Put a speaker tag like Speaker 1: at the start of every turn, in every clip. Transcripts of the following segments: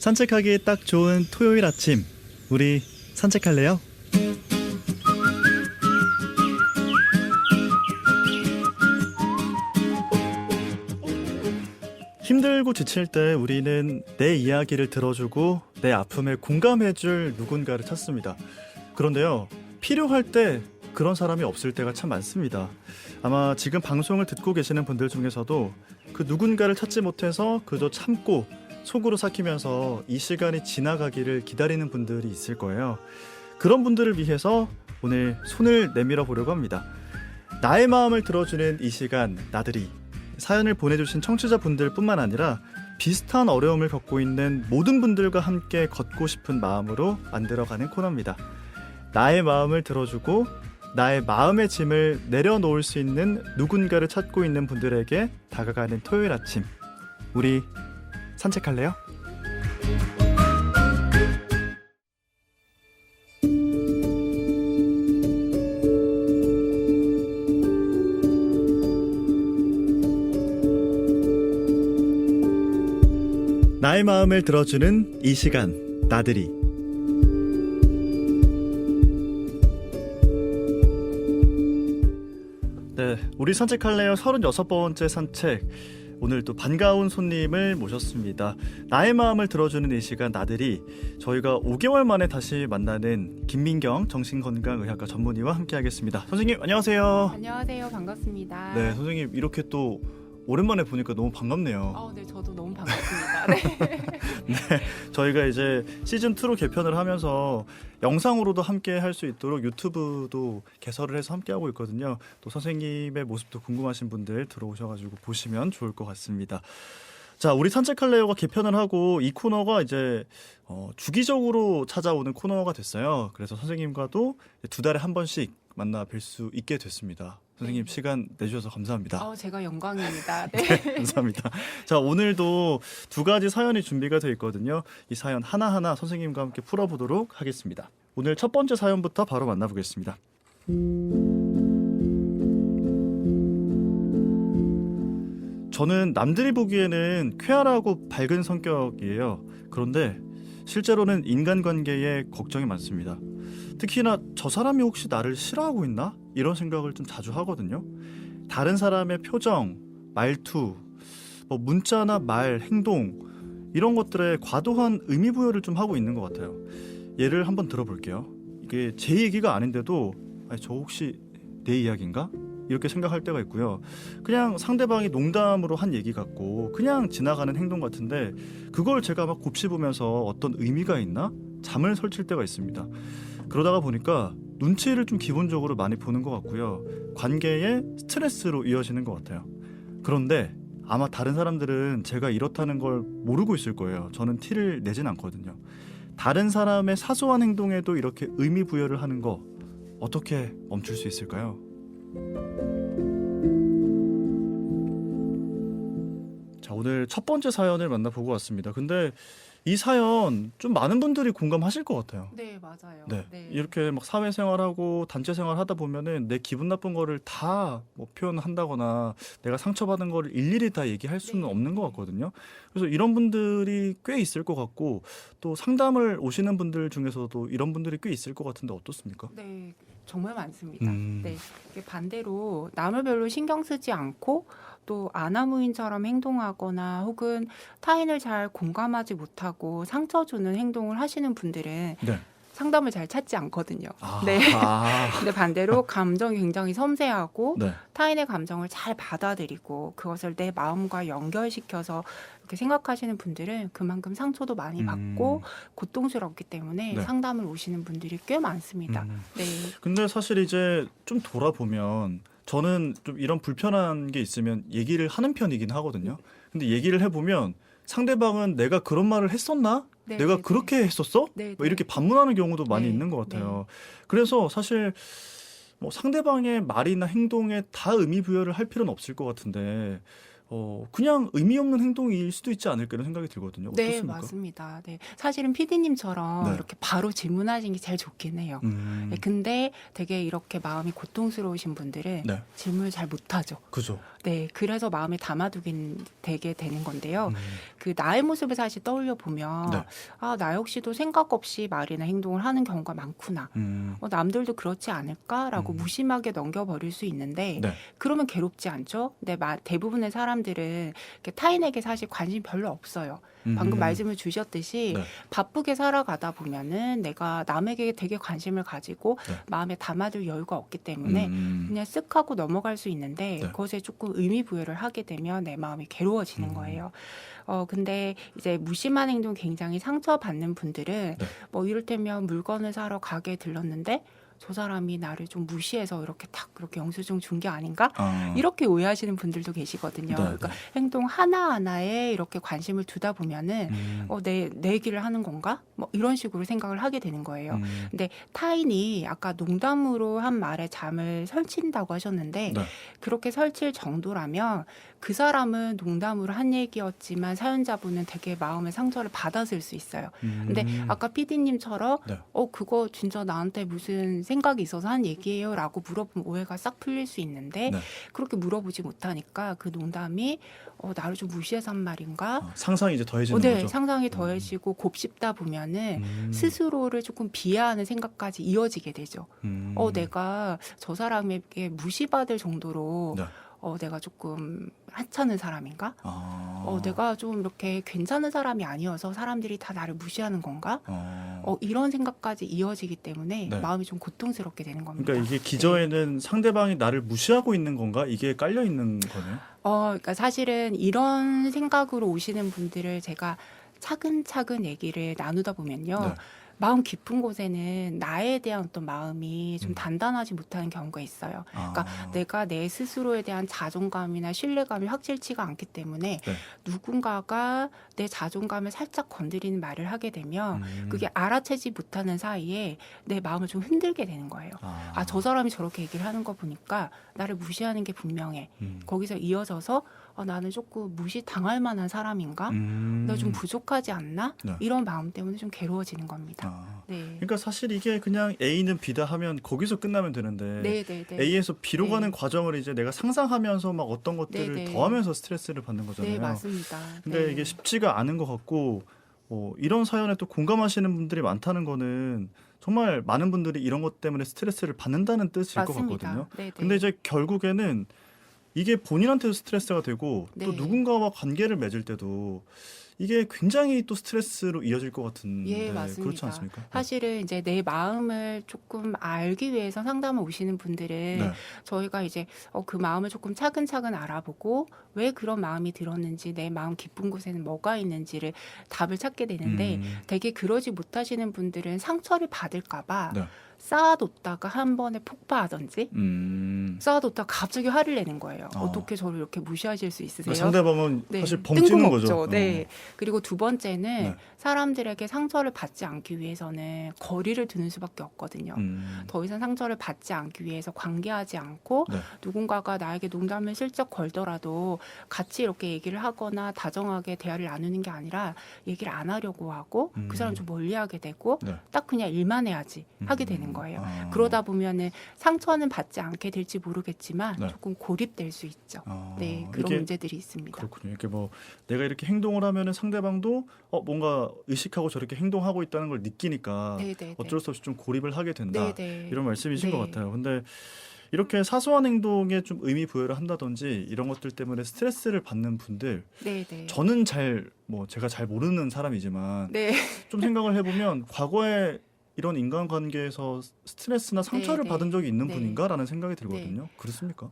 Speaker 1: 산책하기 딱 좋은 토요일 아침, 우리 산책할래요? 힘들고 지칠 때 우리는 내 이야기를 들어주고 내 아픔에 공감해줄 누군가를 찾습니다. 그런데요, 필요할 때 그런 사람이 없을 때가 참 많습니다. 아마 지금 방송을 듣고 계시는 분들 중에서도 그 누군가를 찾지 못해서 그저 참고 속으로 삭히면서 이 시간이 지나가기를 기다리는 분들이 있을 거예요. 그런 분들을 위해서 오늘 손을 내밀어 보려고 합니다. 나의 마음을 들어주는 이 시간, 나들이. 사연을 보내주신 청취자분들 뿐만 아니라 비슷한 어려움을 겪고 있는 모든 분들과 함께 걷고 싶은 마음으로 만들어가는 코너입니다. 나의 마음을 들어주고 나의 마음의 짐을 내려놓을 수 있는 누군가를 찾고 있는 분들에게 다가가는 토요일 아침, 우리 산책할래요? 나의 마음을 들어주는 이 시간, 나들이. 네, 우리 산책할래요 36번째 산책. 오늘 또 반가운 손님을 모셨습니다. 나의 마음을 들어주는 이 시간, 나들이. 저희가 5개월 만에 다시 만나는 김민경 정신건강의학과 전문의와 함께 하겠습니다. 선생님 안녕하세요.
Speaker 2: 안녕하세요. 반갑습니다.
Speaker 1: 네, 선생님 이렇게 또 오랜만에 보니까 너무 반갑네요.
Speaker 2: 네, 저도 너무 반갑습니다. 네.
Speaker 1: 네, 저희가 이제 시즌2로 개편을 하면서 영상으로도 함께 할 수 있도록 유튜브도 개설을 해서 함께 하고 있거든요. 또 선생님의 모습도 궁금하신 분들 들어오셔가지고 보시면 좋을 것 같습니다. 자, 우리 산책할래요가 개편을 하고 이 코너가 이제 주기적으로 찾아오는 코너가 됐어요. 그래서 선생님과도 2달에 한 번씩 만나 뵐 수 있게 됐습니다. 선생님 시간 내주셔서 감사합니다.
Speaker 2: 제가 영광입니다. 네.
Speaker 1: 네, 감사합니다. 자, 오늘도 2가지 사연이 준비가 되어 있거든요. 이 사연 하나하나 선생님과 함께 풀어보도록 하겠습니다. 오늘 첫 번째 사연부터 바로 만나보겠습니다. 저는 남들이 보기에는 쾌활하고 밝은 성격이에요. 그런데 실제로는 인간관계에 걱정이 많습니다. 특히나 저 사람이 혹시 나를 싫어하고 있나? 이런 생각을 좀 자주 하거든요. 다른 사람의 표정, 말투, 문자나 말, 행동 이런 것들에 과도한 의미 부여를 좀 하고 있는 것 같아요. 예를 한번 들어볼게요. 이게 제 얘기가 아닌데도 저 혹시 내 이야기인가? 이렇게 생각할 때가 있고요. 그냥 상대방이 농담으로 한 얘기 같고 그냥 지나가는 행동 같은데 그걸 제가 막 곱씹으면서 어떤 의미가 있나? 잠을 설칠 때가 있습니다. 그러다가 보니까 눈치를 좀 기본적으로 많이 보는 것 같고요. 관계에 스트레스로 이어지는 것 같아요. 그런데 아마 다른 사람들은 제가 이렇다는 걸 모르고 있을 거예요. 저는 티를 내진 않거든요. 다른 사람의 사소한 행동에도 이렇게 의미 부여를 하는 거 어떻게 멈출 수 있을까요? 자, 오늘 첫 번째 사연을 만나보고 왔습니다. 근데 이 사연 좀 많은 분들이 공감하실 것 같아요.
Speaker 2: 네, 맞아요.
Speaker 1: 네.
Speaker 2: 네.
Speaker 1: 이렇게 막 사회생활하고 단체생활 하다 보면은 내 기분 나쁜 거를 다 표현한다거나 내가 상처받은 거를 일일이 다 얘기할 수는
Speaker 2: 네.
Speaker 1: 없는 것 같거든요. 그래서 이런 분들이 꽤 있을 것 같고 또 상담을 오시는 분들 중에서도 이런 분들이 꽤 있을 것 같은데 어떻습니까?
Speaker 2: 네, 정말 많습니다.
Speaker 1: 음.
Speaker 2: 네, 이게 반대로 남을 별로 신경 쓰지 않고 또 아나무인처럼 행동하거나 혹은 타인을 잘 공감하지 못하고 상처 주는 행동을 하시는 분들은
Speaker 1: 네.
Speaker 2: 상담을 잘 찾지 않거든요.
Speaker 1: 아,
Speaker 2: 네.
Speaker 1: 아,
Speaker 2: 근데 반대로 감정이 굉장히 섬세하고
Speaker 1: 네.
Speaker 2: 타인의 감정을 잘 받아들이고 그것을 내 마음과 연결시켜서 이렇게 생각하시는 분들은 그만큼 상처도 많이 받고 고통스럽기 때문에
Speaker 1: 네.
Speaker 2: 상담을 오시는 분들이 꽤 많습니다. 네.
Speaker 1: 근데 사실 이제 좀 돌아보면 저는 좀 이런 불편한 게 있으면 얘기를 하는 편이긴 하거든요. 근데 얘기를 해보면 상대방은 내가 그런 말을 했었나?
Speaker 2: 네,
Speaker 1: 내가
Speaker 2: 네,
Speaker 1: 그렇게 했었어?
Speaker 2: 네,
Speaker 1: 뭐 이렇게 반문하는 경우도 많이
Speaker 2: 네,
Speaker 1: 있는 것 같아요. 그래서 사실 상대방의 말이나 행동에 다 의미 부여를 할 필요는 없을 것 같은데 그냥 의미 없는 행동일 수도 있지 않을까 이런 생각이 들거든요.
Speaker 2: 네,
Speaker 1: 어떻습니까?
Speaker 2: 맞습니다. 네. 사실은 피디님처럼
Speaker 1: 네.
Speaker 2: 이렇게 바로 질문하시는 게 제일 좋긴 해요. 네, 근데 되게 이렇게 마음이 고통스러우신 분들은
Speaker 1: 네.
Speaker 2: 질문을 잘 못하죠.
Speaker 1: 그죠.
Speaker 2: 네, 그래서 마음에 담아두게 되게 되는 건데요.
Speaker 1: 음.
Speaker 2: 그 나의 모습을 사실 떠올려 보면
Speaker 1: 네.
Speaker 2: 아, 나 역시도 생각 없이 말이나 행동을 하는 경우가 많구나. 남들도 그렇지 않을까라고 무심하게 넘겨버릴 수 있는데
Speaker 1: 네.
Speaker 2: 그러면 괴롭지 않죠? 근데 대부분의 사람들은 이렇게 타인에게 사실 관심이 별로 없어요. 방금 말씀을 주셨듯이
Speaker 1: 네.
Speaker 2: 바쁘게 살아가다 보면은 내가 남에게 되게 관심을 가지고
Speaker 1: 네.
Speaker 2: 마음에 담아둘 여유가 없기 때문에 그냥 쓱 하고 넘어갈 수 있는데
Speaker 1: 네.
Speaker 2: 그것에 조금 의미 부여를 하게 되면 내 마음이 괴로워지는 거예요. 근데 이제 무심한 행동 굉장히 상처받는 분들은
Speaker 1: 네.
Speaker 2: 뭐 이를테면 물건을 사러 가게에 들렀는데 저 사람이 나를 좀 무시해서 이렇게 탁 그렇게 영수증 준 게 아닌가? 이렇게 오해하시는 분들도 계시거든요.
Speaker 1: 네,
Speaker 2: 그러니까
Speaker 1: 네.
Speaker 2: 행동 하나하나에 이렇게 관심을 두다 보면은 내 얘기를 하는 건가? 뭐 이런 식으로 생각을 하게 되는 거예요. 근데 타인이 아까 농담으로 한 말에 잠을 설친다고 하셨는데
Speaker 1: 네.
Speaker 2: 그렇게 설칠 정도라면 그 사람은 농담으로 한 얘기였지만 사연자분은 되게 마음의 상처를 받았을 수 있어요. 근데 아까 PD님처럼
Speaker 1: 네.
Speaker 2: 그거 진짜 나한테 무슨 생각이 있어서 한 얘기예요 라고 물어보면 오해가 싹 풀릴 수 있는데
Speaker 1: 네.
Speaker 2: 그렇게 물어보지 못하니까 그 농담이 나를 좀 무시해서 한 말인가?
Speaker 1: 상상이 이제 더해지는
Speaker 2: 네,
Speaker 1: 거죠.
Speaker 2: 상상이 더해지고 곱씹다 보면은 스스로를 조금 비하하는 생각까지 이어지게 되죠. 내가 저 사람에게 무시받을 정도로
Speaker 1: 네.
Speaker 2: 내가 조금 하찮은 사람인가?
Speaker 1: 아.
Speaker 2: 내가 좀 이렇게 괜찮은 사람이 아니어서 사람들이 다 나를 무시하는 건가? 이런 생각까지 이어지기 때문에
Speaker 1: 네.
Speaker 2: 마음이 좀 고통스럽게 되는 겁니다.
Speaker 1: 그러니까 이게 기저에는 상대방이 나를 무시하고 있는 건가? 이게 깔려 있는 거네요.
Speaker 2: 그러니까 사실은 이런 생각으로 오시는 분들을 제가 차근차근 얘기를 나누다 보면요.
Speaker 1: 네.
Speaker 2: 마음 깊은 곳에는 나에 대한 어떤 마음이 좀 단단하지 못하는 경우가 있어요. 그러니까 내가 내 스스로에 대한 자존감이나 신뢰감이 확실치가 않기 때문에
Speaker 1: 네.
Speaker 2: 누군가가 내 자존감을 살짝 건드리는 말을 하게 되면 그게 알아채지 못하는 사이에 내 마음을 좀 흔들게 되는 거예요. 저 사람이 저렇게 얘기를 하는 거 보니까 나를 무시하는 게 분명해. 거기서 이어져서 나는 조금 무시당할 만한 사람인가? 내가 좀 부족하지 않나?
Speaker 1: 네.
Speaker 2: 이런 마음 때문에 좀 괴로워지는 겁니다. 네.
Speaker 1: 그러니까 사실 이게 그냥 A는 B다 하면 거기서 끝나면 되는데
Speaker 2: 네.
Speaker 1: A에서 B로
Speaker 2: 네.
Speaker 1: 가는 과정을 이제 내가 상상하면서 막 어떤 것들을
Speaker 2: 네.
Speaker 1: 더하면서 스트레스를 받는 거잖아요.
Speaker 2: 네, 맞습니다.
Speaker 1: 근데
Speaker 2: 네.
Speaker 1: 이게 쉽지가 않은 것 같고 이런 사연에 또 공감하시는 분들이 많다는 거는 정말 많은 분들이 이런 것 때문에 스트레스를 받는다는 뜻일
Speaker 2: 맞습니다.
Speaker 1: 것 같거든요.
Speaker 2: 네.
Speaker 1: 근데 이제 결국에는 이게 본인한테도 스트레스가 되고 또
Speaker 2: 네.
Speaker 1: 누군가와 관계를 맺을 때도 이게 굉장히 또 스트레스로 이어질 것 같은데
Speaker 2: 예, 맞습니다.
Speaker 1: 그렇지 않습니까?
Speaker 2: 사실은 이제 내 마음을 조금 알기 위해서 상담을 오시는 분들은
Speaker 1: 네.
Speaker 2: 저희가 이제 그 마음을 조금 차근차근 알아보고 왜 그런 마음이 들었는지 내 마음 깊은 곳에는 뭐가 있는지를 답을 찾게 되는데 되게 그러지 못하시는 분들은 상처를 받을까 봐
Speaker 1: 네.
Speaker 2: 쌓아뒀다가 한 번에 폭발하든지 쌓아뒀다가 갑자기 화를 내는 거예요. 어떻게 저를 이렇게 무시하실 수 있으세요?
Speaker 1: 상대방은
Speaker 2: 네,
Speaker 1: 사실 벙찌는 거죠.
Speaker 2: 뜬금없죠. 네. 그리고 두 번째는
Speaker 1: 네.
Speaker 2: 사람들에게 상처를 받지 않기 위해서는 거리를 두는 수밖에 없거든요. 더 이상 상처를 받지 않기 위해서 관계하지 않고
Speaker 1: 네.
Speaker 2: 누군가가 나에게 농담을 슬쩍 걸더라도 같이 이렇게 얘기를 하거나 다정하게 대화를 나누는 게 아니라 얘기를 안 하려고 하고 그 사람 좀 멀리하게 되고
Speaker 1: 네.
Speaker 2: 딱 그냥 일만 해야지 하게 되는 거예요. 그러다 보면은 상처는 받지 않게 될지 모르겠지만
Speaker 1: 네.
Speaker 2: 조금 고립될 수 있죠. 네, 그런
Speaker 1: 이게
Speaker 2: 문제들이 있습니다.
Speaker 1: 그렇군요. 이렇게 뭐 내가 이렇게 행동을 하면은 상대방도 뭔가 의식하고 저렇게 행동하고 있다는 걸 느끼니까
Speaker 2: 네네네.
Speaker 1: 어쩔 수 없이 좀 고립을 하게 된다.
Speaker 2: 네네.
Speaker 1: 이런 말씀이신
Speaker 2: 네.
Speaker 1: 것 같아요. 근데 이렇게 사소한 행동에 좀 의미 부여를 한다든지 이런 것들 때문에 스트레스를 받는 분들
Speaker 2: 네네.
Speaker 1: 저는 제가 잘 모르는 사람이지만
Speaker 2: 네.
Speaker 1: 좀 생각을 해보면 과거에 이런 인간관계에서 스트레스나 상처를
Speaker 2: 네,
Speaker 1: 받은 적이 있는
Speaker 2: 네.
Speaker 1: 분인가라는 생각이 들거든요. 그렇습니까?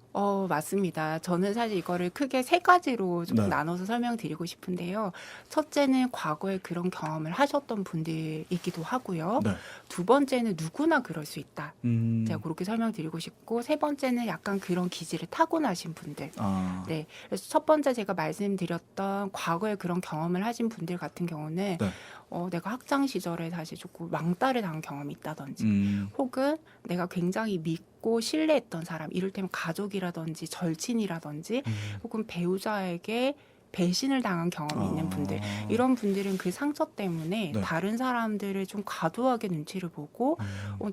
Speaker 2: 맞습니다. 저는 사실 이거를 크게 세 가지로 좀
Speaker 1: 네.
Speaker 2: 나눠서 설명드리고 싶은데요. 첫째는 과거에 그런 경험을 하셨던 분들이기도 하고요.
Speaker 1: 네.
Speaker 2: 두 번째는 누구나 그럴 수 있다. 제가
Speaker 1: 음.
Speaker 2: 그렇게 설명드리고 싶고 세 번째는 약간 그런 기질을 타고나신 분들.
Speaker 1: 아.
Speaker 2: 네. 그래서 첫 번째 제가 말씀드렸던 과거에 그런 경험을 하신 분들 같은 경우는
Speaker 1: 네.
Speaker 2: 내가 학창 시절에 사실 조금 왕따를 당한 경험이 있다든지 혹은 내가 굉장히 믿고 신뢰했던 사람, 이를테면 가족이라든지 절친이라든지 혹은 배우자에게 배신을 당한 경험이 있는 분들, 이런 분들은 그 상처 때문에
Speaker 1: 네.
Speaker 2: 다른 사람들을 좀 과도하게 눈치를 보고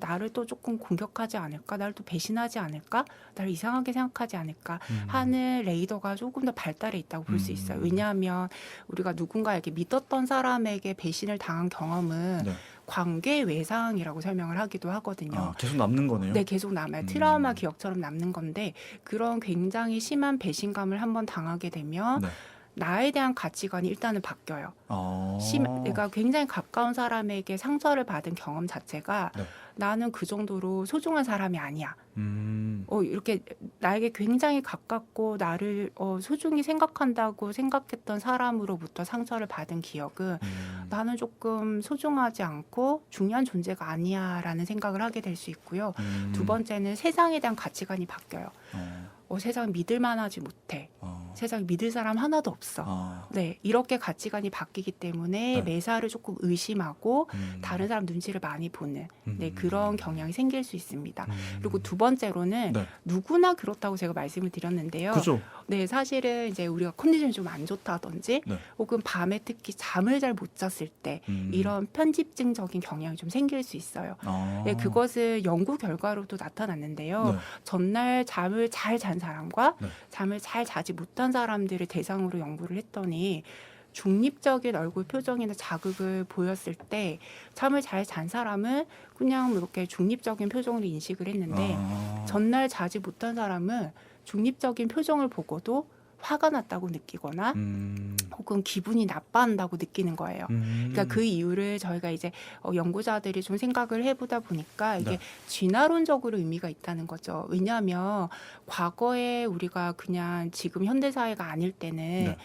Speaker 2: 나를 또 조금 공격하지 않을까, 나를 또 배신하지 않을까, 나를 이상하게 생각하지 않을까 하는 레이더가 조금 더 발달해 있다고 볼 수 있어요. 왜냐하면 우리가 누군가에게 믿었던 사람에게 배신을 당한 경험은
Speaker 1: 네.
Speaker 2: 관계 외상이라고 설명을 하기도 하거든요.
Speaker 1: 계속 남는 거네요.
Speaker 2: 네, 계속 남아요. 트라우마 기억처럼 남는 건데, 그런 굉장히 심한 배신감을 한번 당하게 되면
Speaker 1: 네.
Speaker 2: 나에 대한 가치관이 일단은 바뀌어요. 그러니까 굉장히 가까운 사람에게 상처를 받은 경험 자체가
Speaker 1: 네.
Speaker 2: 나는 그 정도로 소중한 사람이 아니야.
Speaker 1: 음.
Speaker 2: 이렇게 나에게 굉장히 가깝고 나를 소중히 생각한다고 생각했던 사람으로부터 상처를 받은 기억은 나는 조금 소중하지 않고 중요한 존재가 아니야라는 생각을 하게 될 수 있고요. 두 번째는 세상에 대한 가치관이 바뀌어요. 세상 믿을 만하지 못해. 세상에 믿을 사람 하나도 없어. 네, 이렇게 가치관이 바뀌기 때문에
Speaker 1: 네.
Speaker 2: 매사를 조금 의심하고 다른 사람 눈치를 많이 보는 네, 그런 경향이 생길 수 있습니다. 그리고 두 번째로는
Speaker 1: 네.
Speaker 2: 누구나 그렇다고 제가 말씀을 드렸는데요.
Speaker 1: 그죠.
Speaker 2: 네, 사실은 이제 우리가 컨디션이 좀 안 좋다든지
Speaker 1: 네.
Speaker 2: 혹은 밤에 특히 잠을 잘 못 잤을 때 이런 편집증적인 경향이 좀 생길 수 있어요. 네, 그것은 연구 결과로도 나타났는데요.
Speaker 1: 네.
Speaker 2: 전날 잠을 잘 잔 사람과
Speaker 1: 네.
Speaker 2: 잠을 잘 자지 못한 사람들을 대상으로 연구를 했더니 중립적인 얼굴 표정이나 자극을 보였을 때 잠을 잘 잔 사람은 그냥 이렇게 중립적인 표정으로 인식을 했는데 전날 자지 못한 사람은 중립적인 표정을 보고도 화가 났다고 느끼거나 혹은 기분이 나빠한다고 느끼는 거예요. 그러니까 그 이유를 저희가 이제 연구자들이 좀 생각을 해보다 보니까 이게
Speaker 1: 네.
Speaker 2: 진화론적으로 의미가 있다는 거죠. 왜냐하면 과거에 우리가 그냥 지금 현대사회가 아닐 때는
Speaker 1: 네.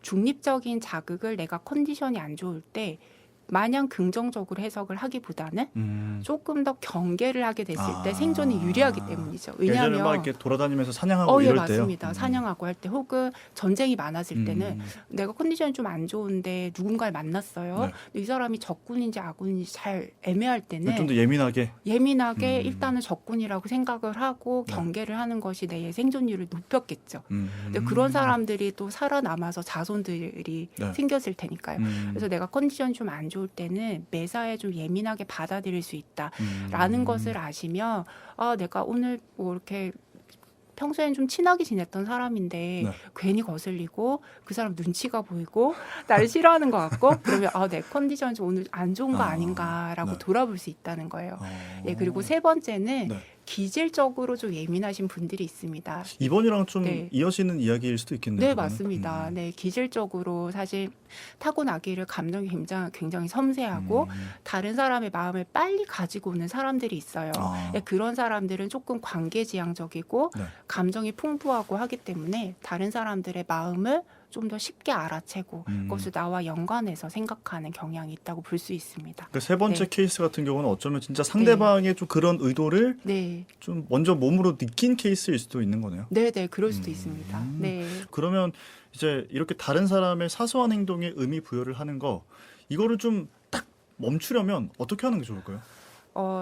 Speaker 2: 중립적인 자극을 내가 컨디션이 안 좋을 때 마냥 긍정적으로 해석을 하기보다는 조금 더 경계를 하게 됐을 때 생존이 유리하기 때문이죠.
Speaker 1: 예전에
Speaker 2: 왜냐하면
Speaker 1: 막 이렇게 돌아다니면서 사냥하고
Speaker 2: 예,
Speaker 1: 이럴 때요.
Speaker 2: 맞습니다. 사냥하고 할 때 혹은 전쟁이 많았을 때는 내가 컨디션이 좀 안 좋은데 누군가를 만났어요.
Speaker 1: 네.
Speaker 2: 근데 이 사람이 적군인지 아군인지 잘 애매할 때는
Speaker 1: 좀 더 예민하게.
Speaker 2: 일단은 적군이라고 생각을 하고
Speaker 1: 네.
Speaker 2: 경계를 하는 것이 내 생존율을 높였겠죠. 근데 그런 사람들이 또 살아남아서 자손들이
Speaker 1: 네.
Speaker 2: 생겼을 테니까요. 그래서 내가 컨디션이 좀 안 좋을 때는 매사에 좀 예민하게 받아들일 수 있다라는 것을 아시면 내가 오늘 뭐 이렇게 평소엔 좀 친하게 지냈던 사람인데
Speaker 1: 네.
Speaker 2: 괜히 거슬리고 그 사람 눈치가 보이고 나를 싫어하는 것 같고 그러면 내 컨디션이 좀 오늘 안 좋은 거 아닌가라고
Speaker 1: 네.
Speaker 2: 돌아볼 수 있다는 거예요. 예, 그리고 세 번째는
Speaker 1: 네.
Speaker 2: 기질적으로 좀 예민하신 분들이 있습니다.
Speaker 1: 이번이랑 좀
Speaker 2: 네.
Speaker 1: 이어지는 이야기일 수도 있겠네요.
Speaker 2: 네,
Speaker 1: 그거는.
Speaker 2: 맞습니다. 네, 기질적으로 사실 타고나기를 감정이 굉장히 섬세하고 다른 사람의 마음을 빨리 가지고 오는 사람들이 있어요. 네, 그런 사람들은 조금 관계지향적이고
Speaker 1: 네.
Speaker 2: 감정이 풍부하고 하기 때문에 다른 사람들의 마음을 좀 더 쉽게 알아채고 그것을 나와 연관해서 생각하는 경향이 있다고 볼 수 있습니다.
Speaker 1: 그 세 번째
Speaker 2: 네.
Speaker 1: 케이스 같은 경우는 어쩌면 진짜 상대방의 좀 그런 의도를
Speaker 2: 네,
Speaker 1: 좀 먼저 몸으로 느낀 케이스일 수도 있는 거네요.
Speaker 2: 네, 네, 그럴 수도 있습니다. 네.
Speaker 1: 그러면 이제 이렇게 다른 사람의 사소한 행동에 의미 부여를 하는 거 이거를 좀 딱 멈추려면 어떻게 하는 게 좋을까요?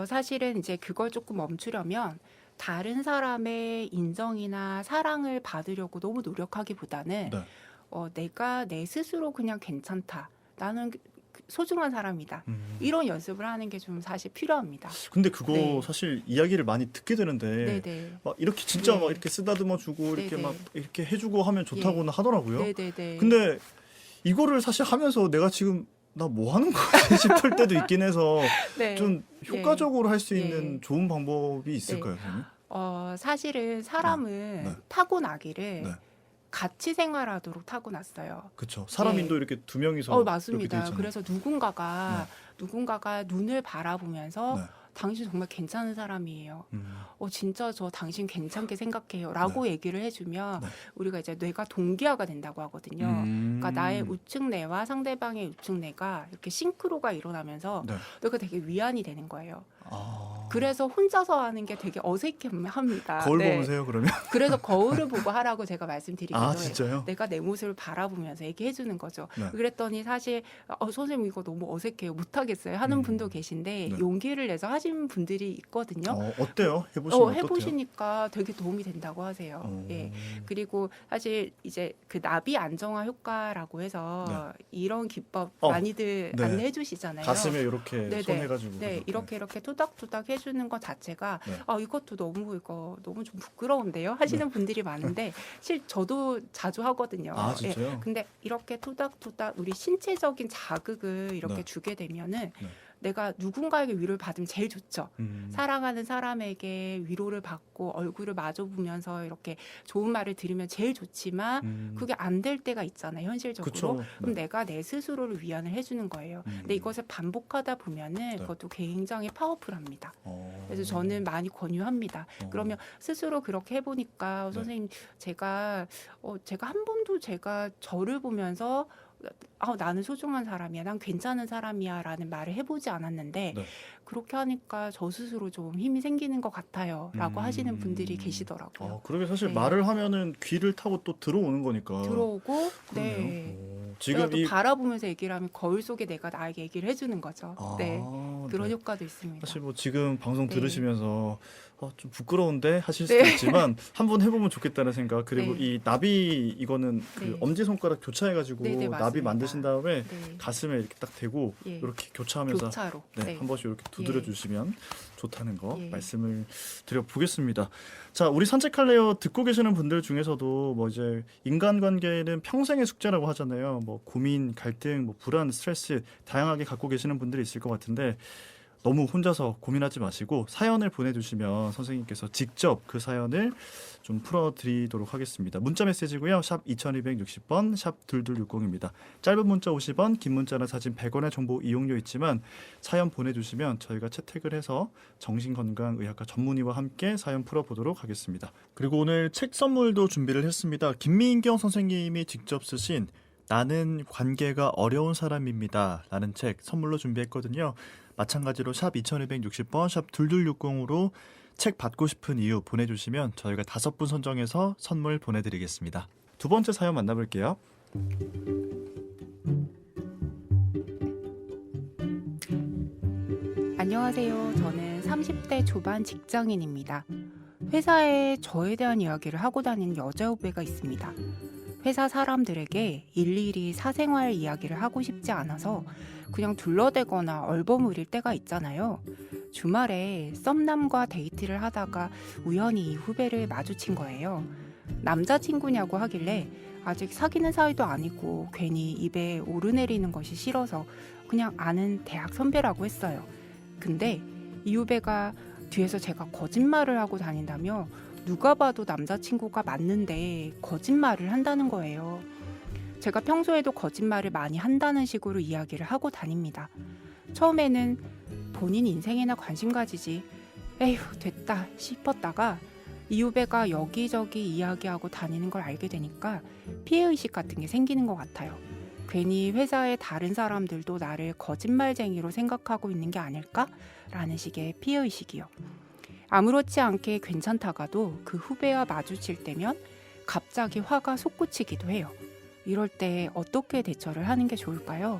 Speaker 2: 사실은 이제 그걸 조금 멈추려면 다른 사람의 인정이나 사랑을 받으려고 너무 노력하기보다는
Speaker 1: 네.
Speaker 2: 내가 내 스스로 그냥 괜찮다. 나는 소중한 사람이다. 이런 연습을 하는 게 좀 사실 필요합니다.
Speaker 1: 근데 그거
Speaker 2: 네.
Speaker 1: 사실 이야기를 많이 듣게 되는데
Speaker 2: 네네.
Speaker 1: 막 이렇게 진짜
Speaker 2: 네.
Speaker 1: 막 이렇게 쓰다듬어 주고 이렇게
Speaker 2: 네네.
Speaker 1: 막 이렇게 해주고 하면 좋다고는 하더라고요.
Speaker 2: 네네네.
Speaker 1: 근데 이거를 사실 하면서 내가 지금 나 뭐 하는 거지 싶을 때도 있긴 해서
Speaker 2: 네.
Speaker 1: 좀 효과적으로 할 수
Speaker 2: 예.
Speaker 1: 있는 좋은 방법이 있을까요, 선생님?
Speaker 2: 사실은 사람은
Speaker 1: 네.
Speaker 2: 타고나기를
Speaker 1: 네.
Speaker 2: 같이 생활하도록 타고났어요.
Speaker 1: 그렇죠. 사람이
Speaker 2: 네.
Speaker 1: 또 이렇게 두 명이서 이렇게 돼
Speaker 2: 맞습니다.
Speaker 1: 있잖아요.
Speaker 2: 그래서 누군가가 눈을 바라보면서
Speaker 1: 네.
Speaker 2: 당신 정말 괜찮은 사람이에요. 진짜 저 당신 괜찮게 생각해요. 라고 얘기를 해주면
Speaker 1: 네.
Speaker 2: 우리가 이제 뇌가 동기화가 된다고 하거든요. 그러니까 나의 우측 뇌와 상대방의 우측 뇌가 이렇게 싱크로가 일어나면서
Speaker 1: 네.
Speaker 2: 뇌가 되게 위안이 되는 거예요. 그래서 혼자서 하는 게 되게 어색합니다.
Speaker 1: 거울
Speaker 2: 네.
Speaker 1: 보면서요 그러면?
Speaker 2: 그래서 거울을 보고 하라고 제가 말씀드리기도 해요.
Speaker 1: 진짜요?
Speaker 2: 내가 내 모습을 바라보면서 얘기해 주는 거죠.
Speaker 1: 네.
Speaker 2: 그랬더니 사실 선생님 이거 너무 어색해요. 못하겠어요. 하는 분도 계신데
Speaker 1: 네.
Speaker 2: 용기를 내서 하시는 분들이 있거든요.
Speaker 1: 어때요? 해보시면 어때요?
Speaker 2: 해보시니까 되게 도움이 된다고 하세요. 예. 그리고 사실 이제 그 나비 안정화 효과라고 해서 이런 기법 많이들
Speaker 1: 네.
Speaker 2: 안내해 주시잖아요.
Speaker 1: 가슴에 이렇게
Speaker 2: 네네.
Speaker 1: 손 해가지고.
Speaker 2: 네, 이렇게 토닥토닥 해주는 것 자체가 이것도 너무 좀 부끄러운데요 하시는 분들이 많은데 실 저도 자주 하거든요.
Speaker 1: 진짜요?
Speaker 2: 예. 근데 이렇게 토닥토닥 우리 신체적인 자극을 이렇게 주게 되면은 내가 누군가에게 위로를 받으면 제일 좋죠. 사랑하는 사람에게 위로를 받고 얼굴을 마주 보면서 이렇게 좋은 말을 들으면 제일 좋지만 그게 안 될 때가 있잖아요. 현실적으로.
Speaker 1: 그쵸.
Speaker 2: 그럼 내가 내 스스로를 위안을 해주는 거예요. 근데 이것을 반복하다 보면은 그것도 굉장히 파워풀합니다. 그래서 저는 많이 권유합니다. 그러면 스스로 그렇게 해보니까 선생님 제가 한 번도 제가 저를 보면서 나는 소중한 사람이야, 난 괜찮은 사람이야라는 말을 해보지 않았는데 그렇게 하니까 저 스스로 좀 힘이 생기는 것 같아요라고 하시는 분들이 계시더라고요.
Speaker 1: 그러게 사실
Speaker 2: 네.
Speaker 1: 말을 하면은 귀를 타고 또 들어오는 거니까.
Speaker 2: 들어오고
Speaker 1: 지금
Speaker 2: 또 바라보면서 얘기를 하면 거울 속에 내가 나에게 얘기를 해주는 거죠. 그런 효과도 있습니다.
Speaker 1: 사실 뭐 지금 방송
Speaker 2: 네.
Speaker 1: 들으시면서 좀 부끄러운데 하실 수도 있지만 한번 해보면 좋겠다는 생각. 그리고 이 나비 이거는 그 엄지 손가락 교차해가지고 나비 만드신 다음에 가슴에 이렇게 딱 대고 이렇게 교차하면서
Speaker 2: 교차로.
Speaker 1: 한 번씩 이렇게 두드려 주시면 좋다는 거 말씀을 드려보겠습니다. 자, 우리 산책할래요 듣고 계시는 분들 중에서도 뭐 이제 인간관계는 평생의 숙제라고 하잖아요. 뭐 고민, 갈등, 뭐 불안, 스트레스 다양하게 갖고 계시는 분들이 있을 것 같은데 너무 혼자서 고민하지 마시고 사연을 보내주시면 선생님께서 직접 그 사연을 좀 풀어드리도록 하겠습니다. 문자 메시지고요. 샵 2260번, 샵 2260입니다. 짧은 문자 50원, 긴 문자나 사진 100원의 정보 이용료 있지만 사연 보내주시면 저희가 채택을 해서 정신건강의학과 전문의와 함께 사연 풀어보도록 하겠습니다. 그리고 오늘 책 선물도 준비를 했습니다. 김민경 선생님이 직접 쓰신 나는 관계가 어려운 사람입니다 라는 책 선물로 준비했거든요. 마찬가지로 샵 2260번, 샵 2260으로 책 받고 싶은 이유 보내주시면 저희가 5분 선정해서 선물 보내드리겠습니다. 두 번째 사연 만나볼게요.
Speaker 2: 안녕하세요. 저는 30대 초반 직장인입니다. 회사에 저에 대한 이야기를 하고 다니는 여자 후배가 있습니다. 회사 사람들에게 일일이 사생활 이야기를 하고 싶지 않아서 그냥 둘러대거나 얼버무릴 때가 있잖아요. 주말에 썸남과 데이트를 하다가 우연히 이 후배를 마주친 거예요. 남자친구냐고 하길래 아직 사귀는 사이도 아니고 괜히 입에 오르내리는 것이 싫어서 그냥 아는 대학 선배라고 했어요. 근데 이 후배가 뒤에서 제가 거짓말을 하고 다닌다며 누가 봐도 남자친구가 맞는데 거짓말을 한다는 거예요. 제가 평소에도 거짓말을 많이 한다는 식으로 이야기를 하고 다닙니다. 처음에는 본인 인생에나 관심 가지지, 에휴 됐다 싶었다가 이 후배가 여기저기 이야기하고 다니는 걸 알게 되니까 피해의식 같은 게 생기는 것 같아요. 괜히 회사의 다른 사람들도 나를 거짓말쟁이로 생각하고 있는 게 아닐까라는 식의 피해의식이요. 아무렇지 않게 괜찮다가도 그 후배와 마주칠 때면 갑자기 화가 솟구치기도 해요. 이럴 때 어떻게 대처를 하는 게 좋을까요?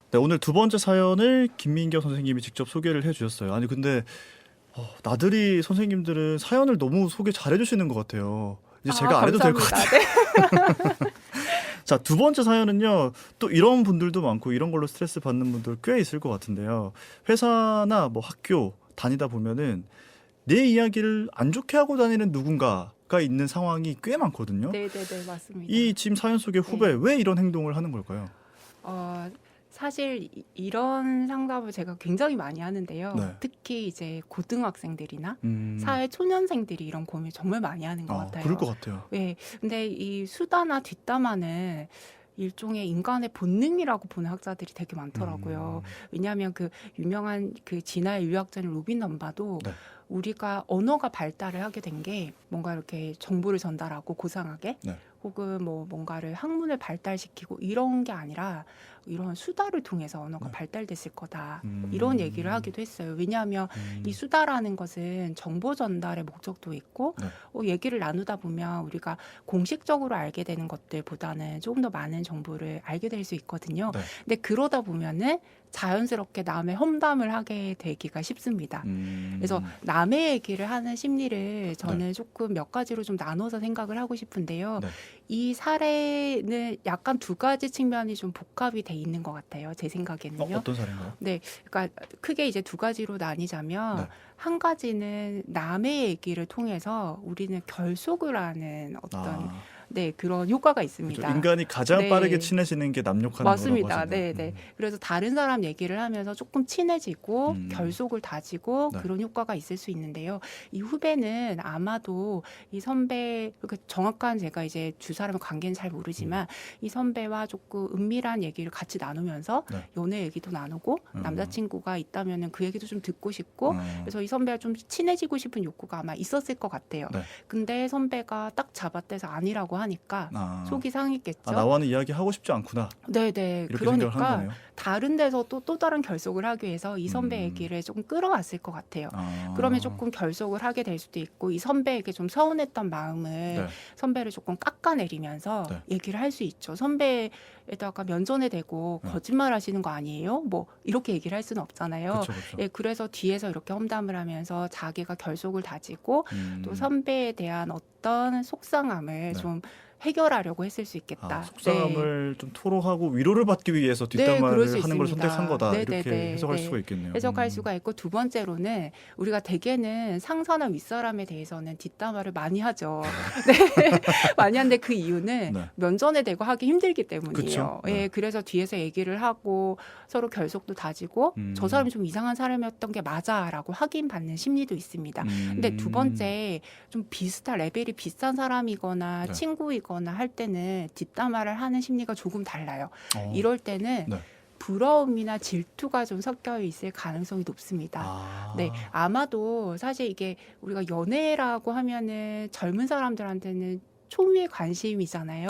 Speaker 1: 네, 오늘 두 번째 사연을 김민경 선생님이 직접 소개를 해주셨어요. 아니 근데 나들이 선생님들은 사연을 너무 소개 잘해주시는 것 같아요. 이제 제가 안 해도 될 것 같아요. 네. 자, 두 번째 사연은요. 또 이런 분들도 많고 이런 걸로 스트레스 받는 분들 꽤 있을 것 같은데요. 회사나 뭐 학교 다니다 보면은 내 이야기를 안 좋게 하고 다니는 누군가가 있는 상황이 꽤 많거든요.
Speaker 2: 네, 맞습니다.
Speaker 1: 이 지금 사연 속의 후배 왜 이런 행동을 하는 걸까요?
Speaker 2: 사실 이런 상담을 제가 굉장히 많이 하는데요.
Speaker 1: 네.
Speaker 2: 특히 이제 고등학생들이나 사회 초년생들이 이런 고민을 정말 많이 하는 것 같아요.
Speaker 1: 그럴 것 같아요.
Speaker 2: 네, 근데 이 수다나 뒷담화는 일종의 인간의 본능이라고 보는 학자들이 되게 많더라고요. 왜냐하면 그 유명한 그 진화의 유학자인 로빈 덤바도 우리가 언어가 발달을 하게 된 게 뭔가 이렇게 정보를 전달하고 고상하게 혹은 뭐 뭔가를 학문을 발달시키고 이런 게 아니라 이런 수다를 통해서 언어가 발달됐을 거다. 이런 얘기를 하기도 했어요. 왜냐하면 이 수다라는 것은 정보 전달의 목적도 있고 얘기를 나누다 보면 우리가 공식적으로 알게 되는 것들보다는 조금 더 많은 정보를 알게 될 수 있거든요. 근데 그러다 보면은 자연스럽게 남의 험담을 하게 되기가 쉽습니다. 그래서 남의 얘기를 하는 심리를 저는 조금 몇 가지로 좀 나눠서 생각을 하고 싶은데요. 이 사례는 약간 두 가지 측면이 좀 복합이 돼 있는 것 같아요. 제 생각에는요.
Speaker 1: 어떤 사례인가요?
Speaker 2: 네, 그러니까 크게 이제 두 가지로 나뉘자면 한 가지는 남의 얘기를 통해서 우리는 결속을 하는 어떤 그런 효과가 있습니다.
Speaker 1: 그렇죠. 인간이 가장 빠르게 친해지는 게 남욕하는
Speaker 2: 맞습니다.
Speaker 1: 거라고 하잖아요.
Speaker 2: 네. 그래서 다른 사람 얘기를 하면서 조금 친해지고 결속을 다지고 그런 효과가 있을 수 있는데요. 이 후배는 아마도 이 선배, 정확한 제가 이제 두 사람의 관계는 잘 모르지만 이 선배와 조금 은밀한 얘기를 같이 나누면서 연애 얘기도 나누고 남자친구가 있다면은 그 얘기도 좀 듣고 싶고 그래서 이 선배와 좀 친해지고 싶은 욕구가 아마 있었을 것 같아요. 근데 선배가 딱 잡아떼서 아니라고 하니까 속이 상했겠죠.
Speaker 1: 나와는 이야기하고 싶지 않구나.
Speaker 2: 네네.
Speaker 1: 이렇게 생각을 한
Speaker 2: 그러니까
Speaker 1: 거네요.
Speaker 2: 다른 데서 또 다른 결속을 하기 위해서 이 선배 얘기를 조금 끌어왔을 것 같아요. 그러면 조금 결속을 하게 될 수도 있고 이 선배에게 좀 서운했던 마음을 선배를 조금 깎아내리면서 얘기를 할 수 있죠. 선배에다가 면전에 대고 거짓말 하시는 거 아니에요? 뭐 이렇게 얘기를 할 수는 없잖아요.
Speaker 1: 그쵸.
Speaker 2: 예, 그래서 뒤에서 이렇게 험담을 하면서 자기가 결속을 다지고 또 선배에 대한 어떤 속상함을 좀 해결하려고 했을 수 있겠다.
Speaker 1: 속상함을 좀 토로하고 위로를 받기 위해서 뒷담화를 하는 걸 선택한 거다. 이렇게 해석할 수가 있겠네요.
Speaker 2: 해석할 수가 있고 두 번째로는 우리가 대개는 상사나 윗사람에 대해서는 뒷담화를 많이 하죠. 많이 하는데 그 이유는 면전에 대고 하기 힘들기 때문이에요. 예, 그래서 뒤에서 얘기를 하고 서로 결속도 다지고 저 사람이 좀 이상한 사람이었던 게 맞아라고 확인받는 심리도 있습니다. 근데 두 번째 좀 비슷한 레벨이 비싼 사람이거나 친구이거나 할 때는 뒷담화를 하는 심리가 조금 달라요. 이럴 때는 부러움이나 질투가 좀 섞여 있을 가능성이 높습니다. 아마도 사실 이게 우리가 연애라고 하면은 젊은 사람들한테는 초미의 관심이잖아요.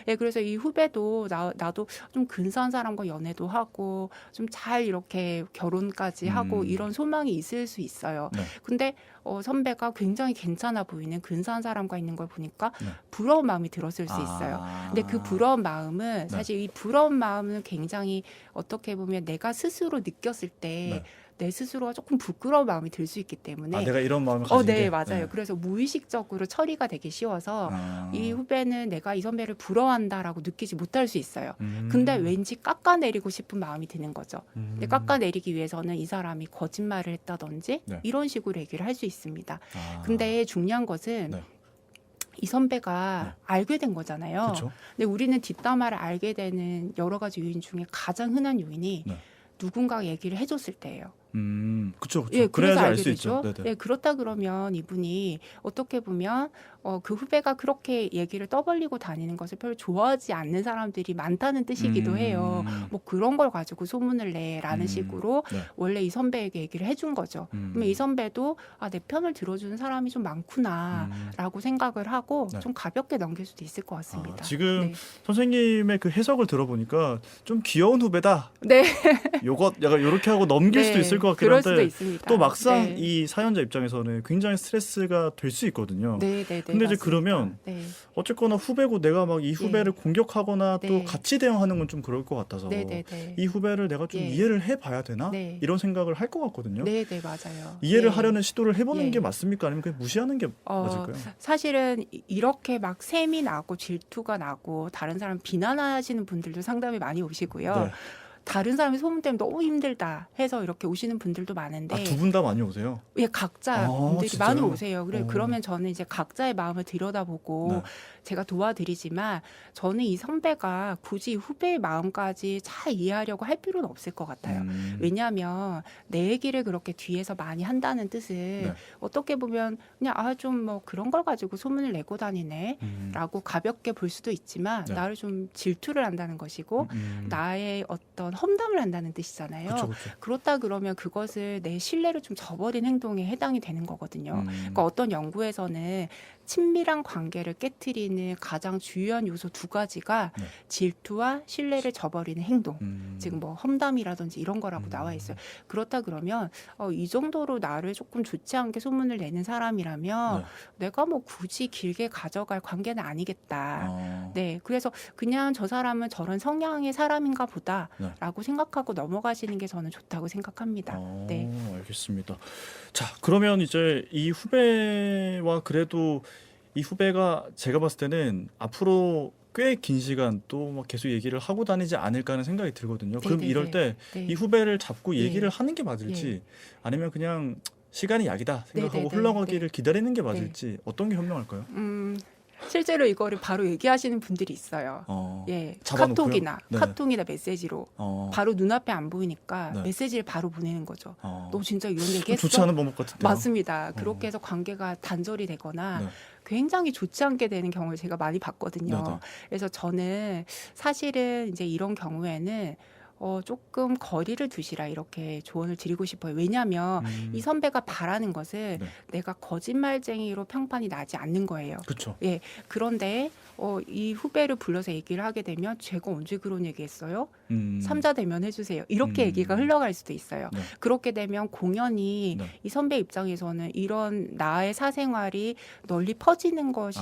Speaker 2: 예, 그래서 이 후배도 나도 좀 근사한 사람과 연애도 하고 좀 잘 이렇게 결혼까지 하고 이런 소망이 있을 수 있어요. 근데 선배가 굉장히 괜찮아 보이는 근사한 사람과 있는 걸 보니까 부러운 마음이 들었을 수 있어요. 근데 그 부러운 마음은 사실 이 부러운 마음은 굉장히 어떻게 보면 내가 스스로 느꼈을 때 내 스스로가 조금 부끄러운 마음이 들 수 있기 때문에
Speaker 1: 내가 이런 마음을 가진 게
Speaker 2: 맞아요. 그래서 무의식적으로 처리가 되기 쉬워서 이 후배는 내가 이 선배를 부러워한다라고 느끼지 못할 수 있어요. 근데 왠지 깎아내리고 싶은 마음이 드는 거죠. 근데 깎아내리기 위해서는 이 사람이 거짓말을 했다든지 이런 식으로 얘기를 할 수 있습니다. 근데 중요한 것은 이 선배가 알게 된 거잖아요. 근데 우리는 뒷담화를 알게 되는 여러 가지 요인 중에 가장 흔한 요인이 누군가 얘기를 해줬을 때예요.
Speaker 1: 그렇죠.
Speaker 2: 예,
Speaker 1: 그래야지 알 수
Speaker 2: 되죠.
Speaker 1: 있죠.
Speaker 2: 예, 그렇다 그러면 이분이 어떻게 보면 그 후배가 그렇게 얘기를 떠벌리고 다니는 것을 별로 좋아하지 않는 사람들이 많다는 뜻이기도 해요. 뭐 그런 걸 가지고 소문을 내라는 식으로 원래 이 선배에게 얘기를 해준 거죠. 그러면 이 선배도 내 편을 들어주는 사람이 좀 많구나라고 생각을 하고 좀 가볍게 넘길 수도 있을 것 같습니다.
Speaker 1: 지금 선생님의 그 해석을 들어보니까 좀 귀여운 후배다. 요것 약간 이렇게 하고 넘길 수도 있을 것 같긴 한데 또 막상 이 사연자 입장에서는 굉장히 스트레스가 될 수 있거든요. 근데 이제 그러면 어쨌거나 후배고 내가 막 이 후배를 공격하거나 또 같이 대응하는 건 좀 그럴 것 같아서 이 후배를 내가 좀 이해를 해봐야 되나 이런 생각을 할 것 같거든요.
Speaker 2: 맞아요.
Speaker 1: 이해를 하려는 시도를 해보는 게 맞습니까? 아니면 그냥 무시하는 게 맞을까요?
Speaker 2: 사실은 이렇게 막 셈이 나고 질투가 나고 다른 사람 비난하시는 분들도 상당히 많이 오시고요. 다른 사람이 소문 때문에 너무 힘들다 해서 이렇게 오시는 분들도 많은데
Speaker 1: 두 분 다 많이 오세요?
Speaker 2: 예, 각자 분들이
Speaker 1: 진짜요?
Speaker 2: 많이 오세요. 그러면 저는 이제 각자의 마음을 들여다보고 제가 도와드리지만 저는 이 선배가 굳이 후배의 마음까지 잘 이해하려고 할 필요는 없을 것 같아요. 왜냐하면 내 얘기를 그렇게 뒤에서 많이 한다는 뜻은 어떻게 보면 그냥 좀 뭐 그런 걸 가지고 소문을 내고 다니네 라고 가볍게 볼 수도 있지만 나를 좀 질투를 한다는 것이고 나의 어떤 험담을 한다는 뜻이잖아요.
Speaker 1: 그쵸.
Speaker 2: 그렇다 그러면 그것을 내 신뢰를 좀 저버린 행동에 해당이 되는 거거든요. 그러니까 어떤 연구에서는 친밀한 관계를 깨트리는 가장 주요한 요소 두 가지가
Speaker 1: 네.
Speaker 2: 질투와 신뢰를 저버리는 행동. 지금 뭐 험담이라든지 이런 거라고 나와 있어요. 그렇다 그러면 이 정도로 나를 조금 좋지 않게 소문을 내는 사람이라면 내가 뭐 굳이 길게 가져갈 관계는 아니겠다. 네, 그래서 그냥 저 사람은 저런 성향의 사람인가 보다라고 생각하고 넘어가시는 게 저는 좋다고 생각합니다. 네.
Speaker 1: 알겠습니다. 자, 그러면 이제 이 후배와 그래도 이 후배가 제가 봤을 때는 앞으로 꽤 긴 시간 또 막 계속 얘기를 하고 다니지 않을까 하는 생각이 들거든요. 그럼
Speaker 2: 네네네.
Speaker 1: 이럴 때 이
Speaker 2: 네.
Speaker 1: 후배를 잡고
Speaker 2: 예.
Speaker 1: 얘기를 하는 게 맞을지 아니면 그냥 시간이 약이다 생각하고
Speaker 2: 네네네.
Speaker 1: 흘러가기를 기다리는 게 맞을지 어떤 게 현명할까요?
Speaker 2: 실제로 이거를 바로 얘기하시는 분들이 있어요. 예,
Speaker 1: 잡아놓고요? 네.
Speaker 2: 카톡이나 메시지로 바로 눈앞에 안 보이니까
Speaker 1: 네.
Speaker 2: 메시지를 바로 보내는 거죠. 너 진짜 이런 얘기 했어?
Speaker 1: 좋지 않은 방법 같은데요.
Speaker 2: 맞습니다. 그렇게 해서 관계가 단절이 되거나
Speaker 1: 네.
Speaker 2: 굉장히 좋지 않게 되는 경우를 제가 많이 봤거든요.
Speaker 1: 네네.
Speaker 2: 그래서 저는 사실은 이제 이런 경우에는 조금 거리를 두시라 이렇게 조언을 드리고 싶어요. 왜냐하면 이 선배가 바라는 것은
Speaker 1: 네.
Speaker 2: 내가 거짓말쟁이로 평판이 나지 않는 거예요.
Speaker 1: 그렇죠.
Speaker 2: 예. 그런데 이 후배를 불러서 얘기를 하게 되면 제가 언제 그런 얘기했어요? 삼자 대면 해주세요. 이렇게 얘기가 흘러갈 수도 있어요.
Speaker 1: 네.
Speaker 2: 그렇게 되면 공연이
Speaker 1: 네.
Speaker 2: 이 선배 입장에서는 이런 나의 사생활이 널리 퍼지는 것이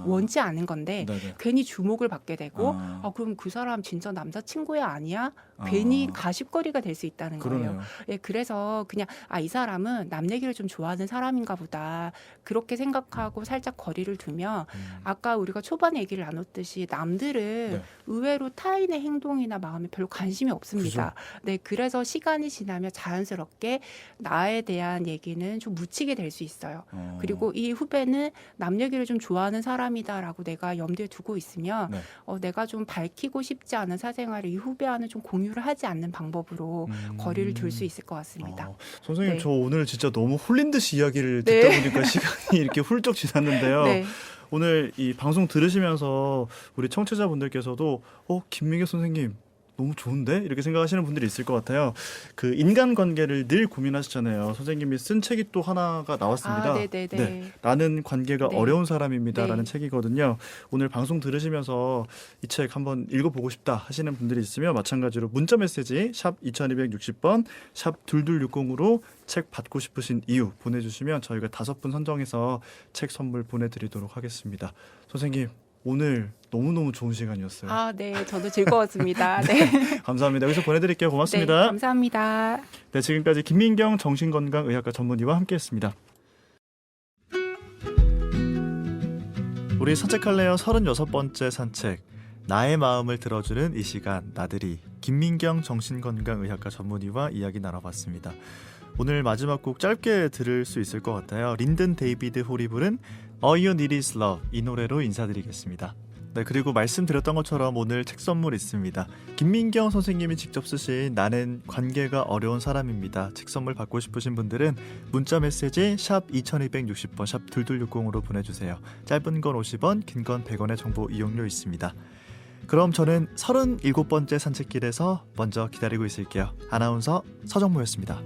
Speaker 2: 원치 않은 건데
Speaker 1: 네네.
Speaker 2: 괜히 주목을 받게 되고 그럼 그 사람 진짜 남자친구야 아니야? 괜히 가십거리가 될 수 있다는 거예요.
Speaker 1: 그러네요.
Speaker 2: 예, 그래서 그냥 이 사람은 남 얘기를 좀 좋아하는 사람인가 보다 그렇게 생각하고 살짝 거리를 두면 아까 우리가 초반에 얘기를 나눴듯이 남들은
Speaker 1: 네.
Speaker 2: 의외로 타인의 행동이나 마음에 별로 관심이 없습니다. 네, 그래서 시간이 지나면 자연스럽게 나에 대한 얘기는 좀 묻히게 될 수 있어요. 그리고 이 후배는 남 얘기를 좀 좋아하는 사람이다라고 내가 염두에 두고 있으면
Speaker 1: 네.
Speaker 2: 내가 좀 밝히고 싶지 않은 사생활을 이 후배와는 좀 공유를 하지 않는 방법으로 거리를 둘 수 있을 것 같습니다.
Speaker 1: 선생님,
Speaker 2: 네.
Speaker 1: 저 오늘 진짜 너무 홀린 듯이 이야기를
Speaker 2: 네.
Speaker 1: 듣다 보니까 시간이 이렇게 훌쩍 지났는데요.
Speaker 2: 네.
Speaker 1: 오늘 이 방송 들으시면서 우리 청취자분들께서도 김민경 선생님 너무 좋은데? 이렇게 생각하시는 분들이 있을 것 같아요. 그 인간관계를 늘 고민하시잖아요. 선생님이 쓴 책이 또 하나가 나왔습니다.
Speaker 2: 네네네.
Speaker 1: 네, 나는 관계가
Speaker 2: 네.
Speaker 1: 어려운 사람입니다. 라는
Speaker 2: 네.
Speaker 1: 책이거든요. 오늘 방송 들으시면서 이 책 한번 읽어보고 싶다 하시는 분들이 있으면 마찬가지로 문자메시지 샵 2260번 샵 2260으로 책 받고 싶으신 이유 보내주시면 저희가 5분 선정해서 책 선물 보내드리도록 하겠습니다. 선생님, 오늘 너무너무 좋은 시간이었어요.
Speaker 2: 네. 저도 즐거웠습니다. 네.
Speaker 1: 감사합니다. 여기서 보내드릴게요.
Speaker 2: 네,
Speaker 1: 고맙습니다.
Speaker 2: 감사합니다.
Speaker 1: 네, 지금까지 김민경 정신건강의학과 전문의와 함께했습니다. 우리 산책할래요 36번째 산책. 나의 마음을 들어주는 이 시간, 나들이 김민경 정신건강의학과 전문의와 이야기 나눠봤습니다. 오늘 마지막 곡 짧게 들을 수 있을 것 같아요. 린든 데이비드 홀이 부른 All You Need Is Love, 이 노래로 인사드리겠습니다. 네, 그리고 말씀드렸던 것처럼 오늘 책 선물 있습니다. 김민경 선생님이 직접 쓰신 나는 관계가 어려운 사람입니다. 책 선물 받고 싶으신 분들은 문자 메시지 샵 2260번 샵 2260으로 보내주세요. 짧은 건 50원, 긴 건 100원의 정보 이용료 있습니다. 그럼 저는 37번째 산책길에서 먼저 기다리고 있을게요. 아나운서 서정모였습니다.